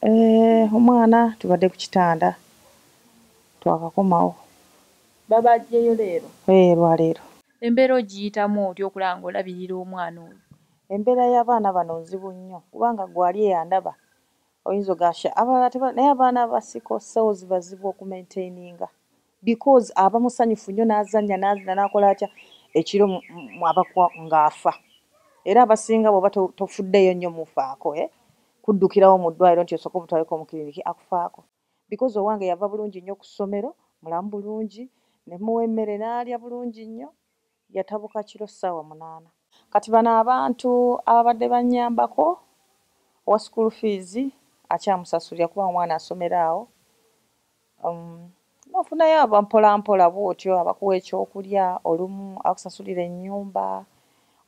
Omwana tubadde ku kitanda twakakomawo. Babajjeyo leero? Lwaleero. Embeera ogiyitamu otya okulanga olabirira omwana oyo? Embeera y'abaana bano nzibu nnyo kubanga gwali eyandaba oyinza ogasha abalala naye abaana abasiko so bazibu okumaintaininga because aba musanyufu nnyo n'azannya n'akola atya ekiro abakwa ng'afa era abasinga bw'oba tofuddeyo nnyo mufaako kuddukirawo mu ddwaliro nti osooka omutwaleko mu kiriniki akufaako because owange yava bulungi nnyo ku ssomero mulamu bulungi ne muwa emmere n'alya bulungi nnyo yatabuka kiro ssaawa 8. Kati bano abantu ababadde bannyambako owa school fees akyamusasulira kuba omwana asomera awo nofunayo aba mpolampola bw'otyo abakuwa ekyokulya olumu akusasulira ennyumba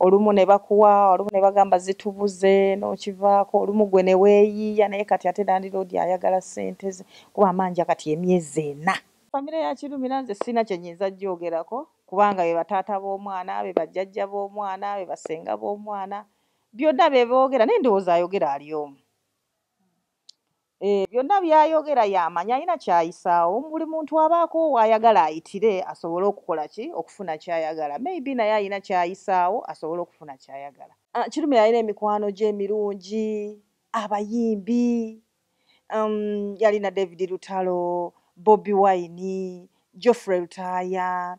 olumu ne bakuwa olumu ne bagamba zitubuze n'okivaako olumu gwe ne weeyiiya naye kati ate landiroodi ayagala ssente ze kuba amanja kati emyezi 4. Famire ya Kirumira nze sina kye nnyinza gyogerako kubanga be bataata b'omwana be bajjajja b'omwana be basenga b'omwana byonna be boogera naye ndowooza ayogera ali omu. Byonna by'ayogera y'amanya alina ky'ayisaawo buli muntu abaako w'ayagala ayitire asobole okukola ki okufuna ky'ayagala maybe naye alina ky'ayisaawo asobole okufuna ky'ayagala. Kirumira alina emikwano gye emirungi abayimbi yalina David Lutalo, Bobi Wine, Geoffrey Lutaaya,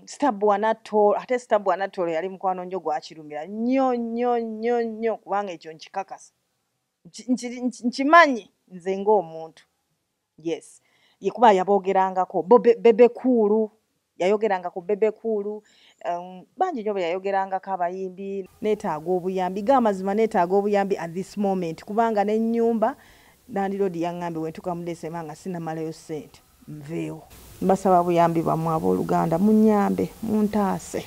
Stab Wanatolo. Ate Stab Wanatolo yali mukwano nnyo gwa Kirumira nnyo kubanga ekyo nkikakasa nkimanyi nze ng'omuntu. Yes, yekuba yaboogerangako. Bebe Cool yayogeranga ku Bebe Cool. Bangi nnyo be yayogerangako abayimbi. Neetaaga obuyambi g'amazima neetaaga obuyambi at this moment kubanga n'ennyumba landiroodi yaŋŋambye bwe ntuuka mu December nga sinnamalayo ssente nveewo. Mbasaba buyambi bwammwe abooluganda munnyambe muntaase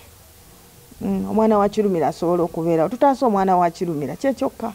omwana wa Kirumira asobole okubeerawo tutaase omwana wa Kirumira kye kyokka.